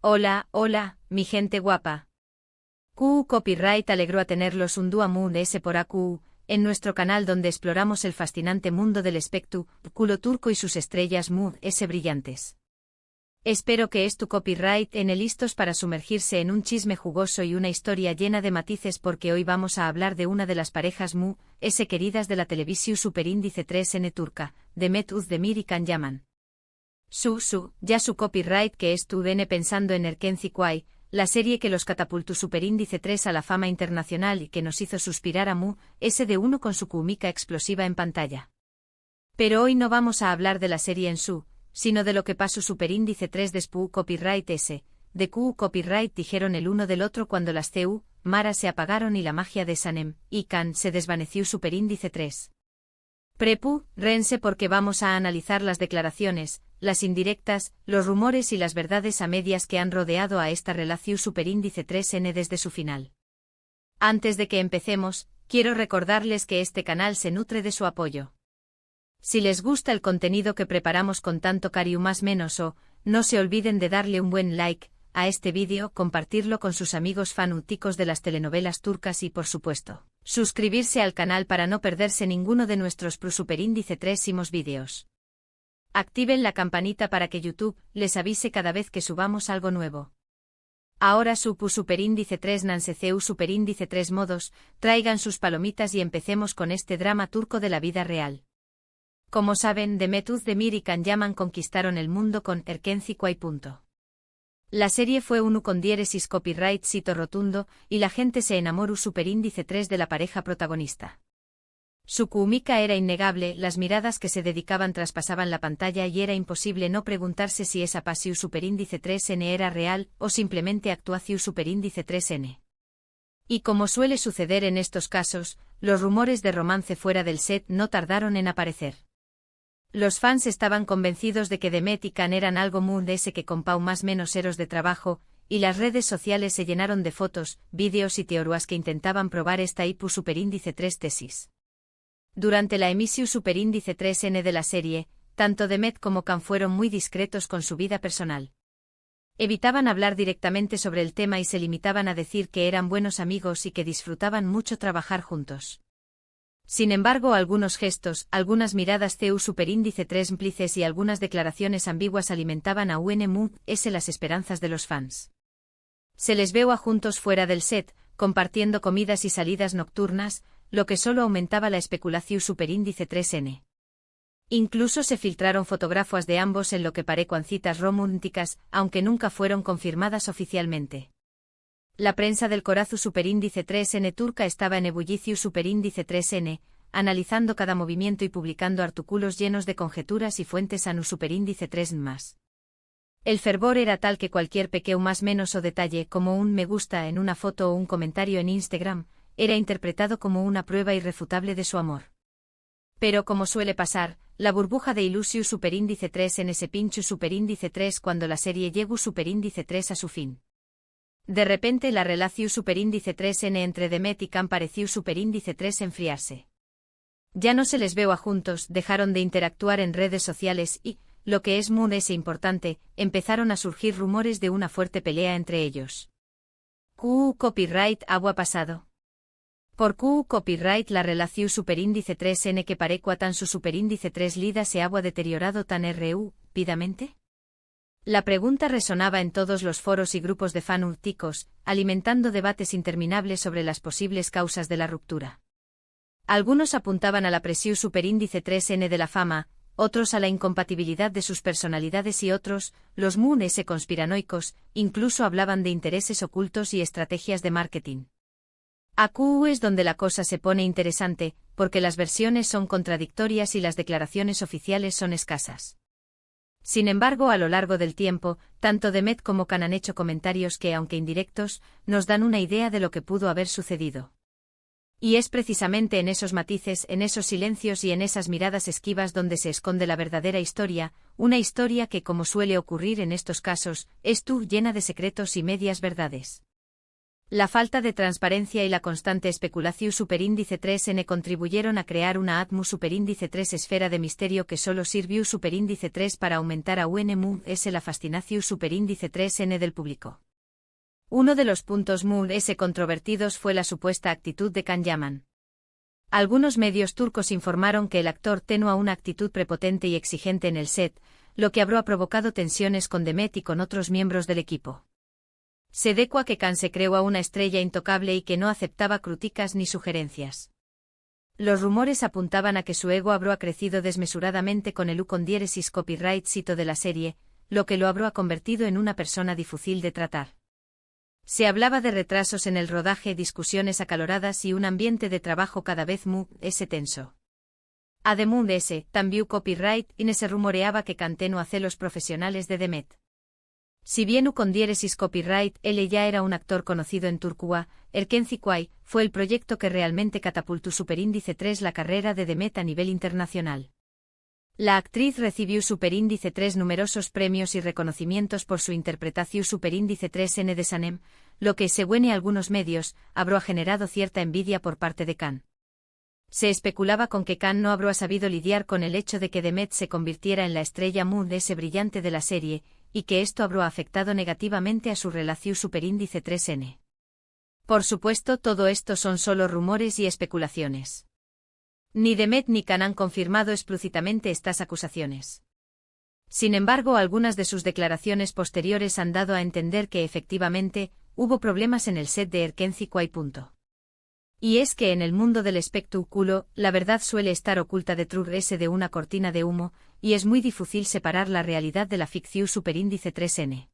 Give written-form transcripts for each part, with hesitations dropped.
Hola, hola, mi gente guapa. QU Copyright alegró a tenerlos un día Moon S por AQU, en nuestro canal donde exploramos el fascinante mundo del espectáculo turco y sus estrellas Moon S brillantes. Espero que tu copyright listos para sumergirse en un chisme jugoso y una historia llena de matices porque hoy vamos a hablar de una de las parejas Moon S queridas de la televisión superíndice 3N turca, Demet Özdemir y Can Yaman. Ya su copyright que viene pensando en Erkenci Kuay, la serie que los catapultó superíndice 3 a la fama internacional y que nos hizo suspirar a Moon S de uno con su cómica explosiva en pantalla. Pero hoy no vamos a hablar de la serie en sino de lo que pasó superíndice 3 después copyright de QU copyright dijeron el uno del otro cuando las Mara se apagaron y la magia de Sanem y Can se desvaneció superíndice 3. Rense porque vamos a analizar las declaraciones, las indirectas, los rumores y las verdades a medias que han rodeado a esta relación superíndice 3N desde su final. Antes de que empecemos, quiero recordarles que este canal se nutre de su apoyo. Si les gusta el contenido que preparamos con tanto cariño más menos no se olviden de darle un buen like a este vídeo, compartirlo con sus amigos fanáticos de las telenovelas turcas y por supuesto, suscribirse al canal para no perderse ninguno de nuestros superíndice 3 vídeos. Activen la campanita para que YouTube les avise cada vez que subamos algo nuevo. Ahora superíndice 3 Nanseceu superíndice 3 modos, traigan sus palomitas y empecemos con este drama turco de la vida real. Como saben, Demet Özdemir y Can Yaman conquistaron el mundo con Erkenci Kuay. La serie fue uno con diéresis copyright sito rotundo y la gente se enamoró superíndice 3 de la pareja protagonista. Su química era innegable, las miradas que se dedicaban traspasaban la pantalla y era imposible no preguntarse si esa pasión superíndice 3N era real o simplemente actuación superíndice 3N. Y como suele suceder en estos casos, los rumores de romance fuera del set no tardaron en aparecer. Los fans estaban convencidos de que Demet y Can eran algo Moon S que con Pau más menos eros de trabajo, y las redes sociales se llenaron de fotos, vídeos y teorías que intentaban probar esta superíndice 3 tesis. Durante la emisión superíndice 3N de la serie, tanto Demet como Can fueron muy discretos con su vida personal. Evitaban hablar directamente sobre el tema y se limitaban a decir que eran buenos amigos y que disfrutaban mucho trabajar juntos. Sin embargo, algunos gestos, algunas miradas superíndice 3 cómplices y algunas declaraciones ambiguas alimentaban a Moon S las esperanzas de los fans. Se les veo a juntos fuera del set, compartiendo comidas y salidas nocturnas, lo que solo aumentaba la especulación superíndice 3N. Incluso se filtraron fotografías de ambos en lo que parecían citas románticas, aunque nunca fueron confirmadas oficialmente. La prensa del corazón superíndice 3N turca estaba en ebullicio superíndice 3N, analizando cada movimiento y publicando artículos llenos de conjeturas y fuentes a superíndice 3 más. El fervor era tal que cualquier pequeño más menos o detalle como un me gusta en una foto o un comentario en Instagram, era interpretado como una prueba irrefutable de su amor. Pero como suele pasar, la burbuja de ilusión superíndice 3N se pinchó superíndice 3 cuando la serie llegó superíndice 3 a su fin. De repente la relación superíndice 3N entre Demet y Can pareció superíndice 3 enfriarse. Ya no se les veo a juntos, dejaron de interactuar en redes sociales y, lo que es Moon S importante, empezaron a surgir rumores de una fuerte pelea entre ellos. QU copyright agua pasado. Por QU copyright la relación superíndice 3N que parecua tan su superíndice 3 lida se agua deteriorado tan rápidamente. La pregunta resonaba en todos los foros y grupos de fanáticos, alimentando debates interminables sobre las posibles causas de la ruptura. Algunos apuntaban a la presión superíndice 3N de la fama, otros a la incompatibilidad de sus personalidades y otros, los Moon S conspiranoicos, incluso hablaban de intereses ocultos y estrategias de marketing. AQU es donde la cosa se pone interesante, porque las versiones son contradictorias y las declaraciones oficiales son escasas. Sin embargo, a lo largo del tiempo, tanto Demet como Can han hecho comentarios que, aunque indirectos, nos dan una idea de lo que pudo haber sucedido. Y es precisamente en esos matices, en esos silencios y en esas miradas esquivas donde se esconde la verdadera historia, una historia que, como suele ocurrir en estos casos, llena de secretos y medias verdades. La falta de transparencia y la constante especulación superíndice 3N contribuyeron a crear una ATMU superíndice 3 esfera de misterio que solo sirvió superíndice 3 para aumentar a UNMU-S la fascinación superíndice 3N del público. Uno de los puntos MU-S controvertidos fue la supuesta actitud de Can Yaman. Algunos medios turcos informaron que el actor tenía una actitud prepotente y exigente en el set, lo que habría provocado tensiones con Demet y con otros miembros del equipo. Se decua que Can se creó a una estrella intocable y que no aceptaba críticas ni sugerencias. Los rumores apuntaban a que su ego habría crecido desmesuradamente con el ucondiéresis copyright cito de la serie, lo que lo habría convertido en una persona difícil de tratar. Se hablaba de retrasos en el rodaje, discusiones acaloradas y un ambiente de trabajo cada vez más tenso. Además de ese, también copyright y se rumoreaba que Can tenía celos profesionales de Demet. Si bien ucondiéresis copyright, él ya era un actor conocido en Turquía, Erkenci fue el proyecto que realmente catapultó superíndice 3 la carrera de Demet a nivel internacional. La actriz recibió superíndice 3 numerosos premios y reconocimientos por su interpretación superíndice 3N de Sanem, lo que, según algunos medios, habría generado cierta envidia por parte de Can. Se especulaba con que Can no habría sabido lidiar con el hecho de que Demet se convirtiera en la estrella MU-S brillante de la serie, y que esto habría afectado negativamente a su relación superíndice 3N. Por supuesto, todo esto son solo rumores y especulaciones. Ni Demet ni Can han confirmado explícitamente estas acusaciones. Sin embargo, algunas de sus declaraciones posteriores han dado a entender que efectivamente hubo problemas en el set de Erkenci. Y es que en el mundo del espectáculo, la verdad suele estar oculta detrás de una cortina de humo, y es muy difícil separar la realidad de la ficción superíndice 3N.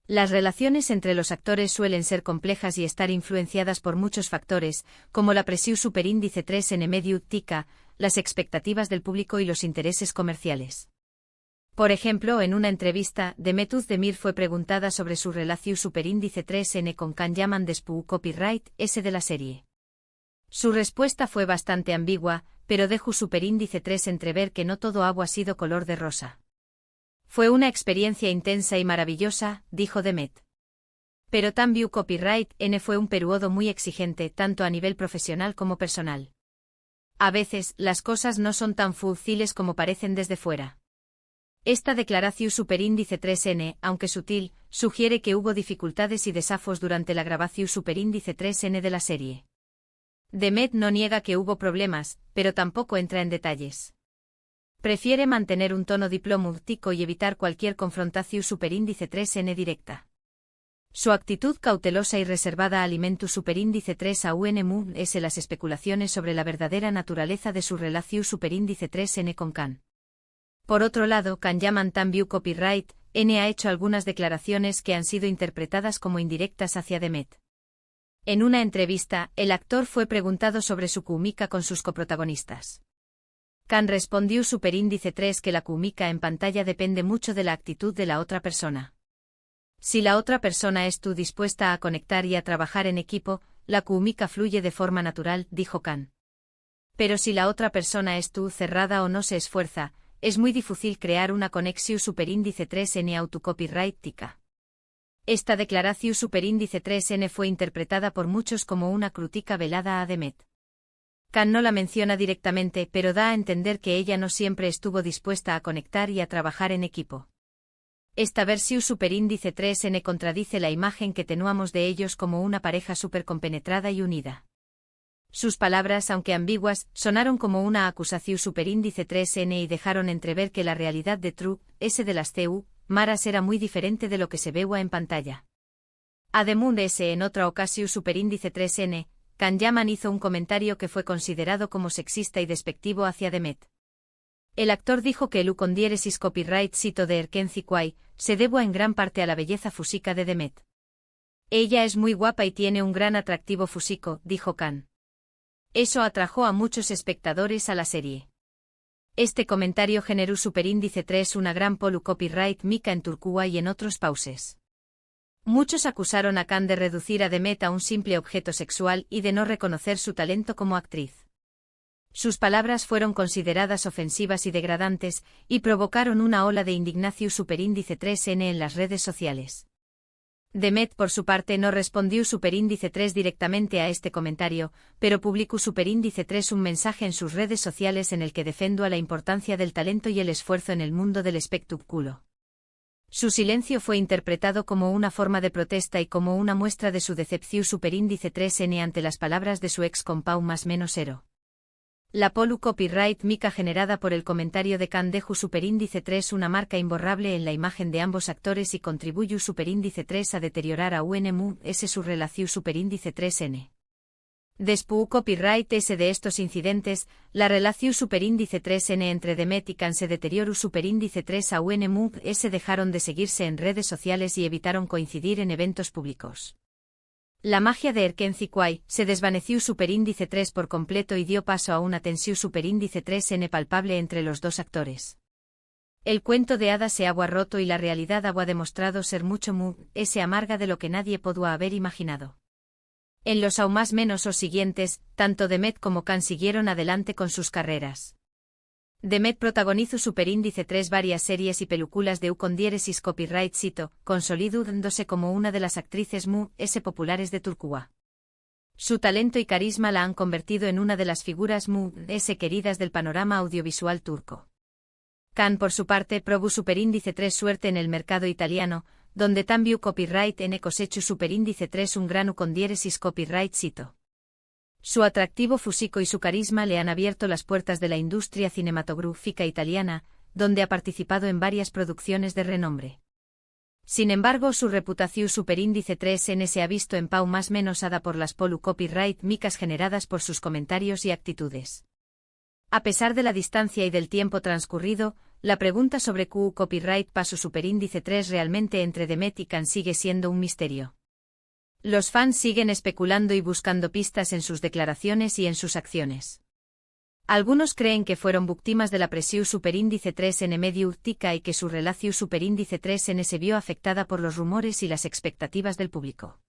Las relaciones entre los actores suelen ser complejas y estar influenciadas por muchos factores, como la presión superíndice 3N mediática, las expectativas del público y los intereses comerciales. Por ejemplo, en una entrevista, Demet Özdemir fue preguntada sobre su relación superíndice 3N con Can Yaman después copyright S de la serie. Su respuesta fue bastante ambigua, pero dejó superíndice 3 entrever que no todo agua ha sido color de rosa. Fue una experiencia intensa y maravillosa, dijo Demet. Pero también copyright N fue un periodo muy exigente tanto a nivel profesional como personal. A veces, las cosas no son tan fáciles como parecen desde fuera. Esta declaración superíndice 3N, aunque sutil, sugiere que hubo dificultades y desafíos durante la grabación superíndice 3N de la serie. Demet no niega que hubo problemas, pero tampoco entra en detalles. Prefiere mantener un tono diplomático y evitar cualquier confrontación superíndice 3N directa. Su actitud cautelosa y reservada alimentó superíndice 3 a UNMU-S las especulaciones sobre la verdadera naturaleza de su relación superíndice 3N con Can. Por otro lado, Can Yaman también copyright N ha hecho algunas declaraciones que han sido interpretadas como indirectas hacia Demet. En una entrevista, el actor fue preguntado sobre su química con sus coprotagonistas. Can respondió superíndice 3 que la química en pantalla depende mucho de la actitud de la otra persona. Si la otra persona es dispuesta a conectar y a trabajar en equipo, la química fluye de forma natural, dijo Can. Pero si la otra persona es cerrada o no se esfuerza, es muy difícil crear una conexión superíndice 3N autocopyrightica. Esta declaración superíndice 3N fue interpretada por muchos como una crítica velada a Demet. Can no la menciona directamente, pero da a entender que ella no siempre estuvo dispuesta a conectar y a trabajar en equipo. Esta versión superíndice 3N contradice la imagen que teníamos de ellos como una pareja supercompenetrada y unida. Sus palabras, aunque ambiguas, sonaron como una acusación superíndice 3N y dejaron entrever que la realidad de True S de las CU Maras era muy diferente de lo que se veía en pantalla. Además de ese, en otra ocasión superíndice 3N, Can Yaman hizo un comentario que fue considerado como sexista y despectivo hacia Demet. El actor dijo que el ucondiéresis copyright cito de Erkenci se debe en gran parte a la belleza física de Demet. Ella es muy guapa y tiene un gran atractivo físico, dijo Can. Eso atrajo a muchos espectadores a la serie. Este comentario generó superíndice 3 una gran polu copyright mica en Turquía y en otros países. Muchos acusaron a Can de reducir a Demet a un simple objeto sexual y de no reconocer su talento como actriz. Sus palabras fueron consideradas ofensivas y degradantes, y provocaron una ola de indignación superíndice 3N en las redes sociales. Demet por su parte no respondió superíndice 3 directamente a este comentario, pero publicó superíndice 3 un mensaje en sus redes sociales en el que defendió la importancia del talento y el esfuerzo en el mundo del espectáculo. Su silencio fue interpretado como una forma de protesta y como una muestra de su decepción superíndice 3N ante las palabras de su ex compau +/0. La polu copyright mica generada por el comentario de Can deju superíndice 3 una marca imborrable en la imagen de ambos actores y contribuyu superíndice 3 a deteriorar a UNMU s su relación superíndice 3N. Después copyright s de estos incidentes, la relación superíndice 3N entre Demet y Can se deterioró superíndice 3 a UNMU s dejaron de seguirse en redes sociales y evitaron coincidir en eventos públicos. La magia de Erkenci Kwai se desvaneció superíndice 3 por completo y dio paso a una tensión superíndice 3N palpable entre los dos actores. El cuento de hadas se ha roto y la realidad ha demostrado ser mucho s amarga de lo que nadie pudo haber imaginado. En los aún más menos o siguientes, tanto Demet como Can siguieron adelante con sus carreras. Demet protagonizó superíndice 3 varias series y películas de con diéresis copyright cito, consolidándose como una de las actrices s populares de Turquía. Su talento y carisma la han convertido en una de las figuras s queridas del panorama audiovisual turco. Can por su parte probó superíndice 3 suerte en el mercado italiano, donde también copyright n cosechu superíndice 3 un grano con diéresis copyright cito. Su atractivo físico y su carisma le han abierto las puertas de la industria cinematográfica italiana, donde ha participado en varias producciones de renombre. Sin embargo, su reputación superíndice 3N se ha visto en pau +/- por las polu copyright micas generadas por sus comentarios y actitudes. A pesar de la distancia y del tiempo transcurrido, la pregunta sobre copyright paso superíndice 3 realmente entre Demet y Can sigue siendo un misterio. Los fans siguen especulando y buscando pistas en sus declaraciones y en sus acciones. Algunos creen que fueron víctimas de la presión superíndice 3N medio urtica y que su relación superíndice 3N se vio afectada por los rumores y las expectativas del público.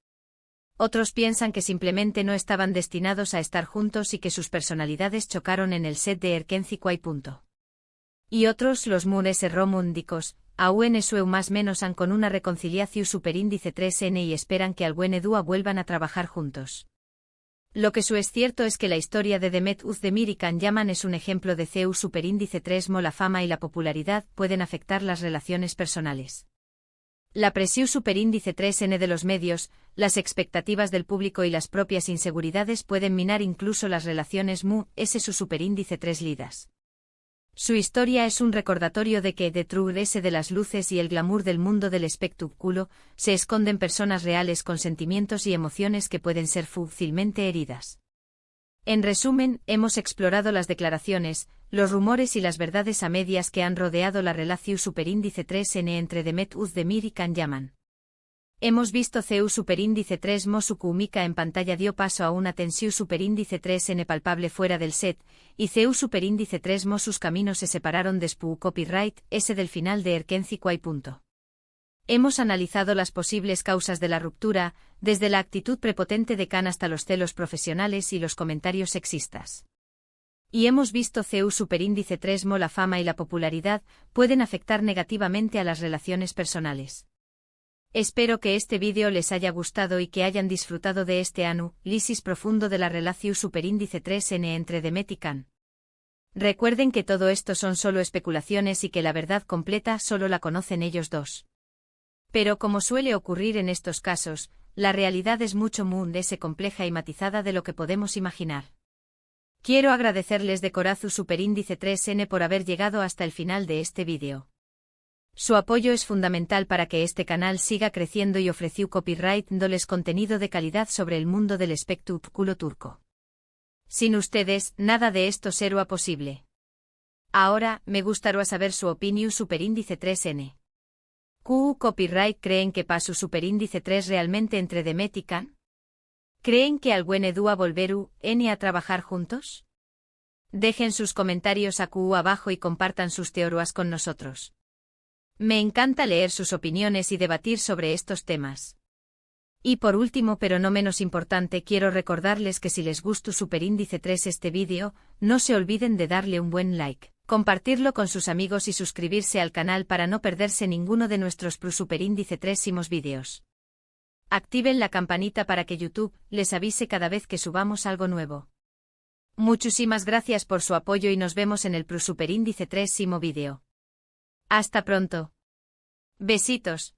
Otros piensan que simplemente no estaban destinados a estar juntos y que sus personalidades chocaron en el set de Erkenci Kwai. Y otros, los s romúndicos, aún sue +/- han con una reconciliación superíndice 3N y esperan que al dúo vuelvan a trabajar juntos. Lo que es cierto es que la historia de Demet Özdemir y Can Yaman es un ejemplo de CEU superíndice 3 la fama y la popularidad pueden afectar las relaciones personales. La presión superíndice 3N de los medios, las expectativas del público y las propias inseguridades pueden minar incluso las relaciones s su superíndice 3 lidas. Su historia es un recordatorio de que detrás de las luces y el glamour del mundo del espectáculo se esconden personas reales con sentimientos y emociones que pueden ser fácilmente heridas. En resumen, hemos explorado las declaraciones, los rumores y las verdades a medias que han rodeado la relación superíndice 3N entre Demet Özdemir y Can Yaman. Hemos visto CEU superíndice 3 su cúmica en pantalla dio paso a una tensión superíndice 3N palpable fuera del set, y CEU superíndice 3 sus caminos se separaron después copyright s del final de Erkenci Kwai. Hemos analizado las posibles causas de la ruptura, desde la actitud prepotente de Can hasta los celos profesionales y los comentarios sexistas. Y hemos visto CEU superíndice 3 la fama y la popularidad pueden afectar negativamente a las relaciones personales. Espero que este vídeo les haya gustado y que hayan disfrutado de este análisis profundo de la relación superíndice 3N entre Demet y Can. Recuerden que todo esto son solo especulaciones y que la verdad completa solo la conocen ellos dos. Pero como suele ocurrir en estos casos, la realidad es mucho más compleja y matizada de lo que podemos imaginar. Quiero agradecerles de corazón superíndice 3N por haber llegado hasta el final de este vídeo. Su apoyo es fundamental para que este canal siga creciendo y ofreció copyright dándoles contenido de calidad sobre el mundo del espectáculo turco. Sin ustedes, nada de esto sería posible. Ahora, me gustaría saber su opinión superíndice 3N. Copyright creen que pasó superíndice 3 realmente entre Demet y Can? ¿Creen que algún dúo volveru a trabajar juntos? Dejen sus comentarios abajo y compartan sus teorías con nosotros. Me encanta leer sus opiniones y debatir sobre estos temas. Y por último pero no menos importante quiero recordarles que si les gustó superíndice 3 este vídeo, no se olviden de darle un buen like, compartirlo con sus amigos y suscribirse al canal para no perderse ninguno de nuestros superíndice 3 vídeos. Activen la campanita para que YouTube les avise cada vez que subamos algo nuevo. Muchísimas gracias por su apoyo y nos vemos en el Super Índice 3 vídeo. Hasta pronto. Besitos.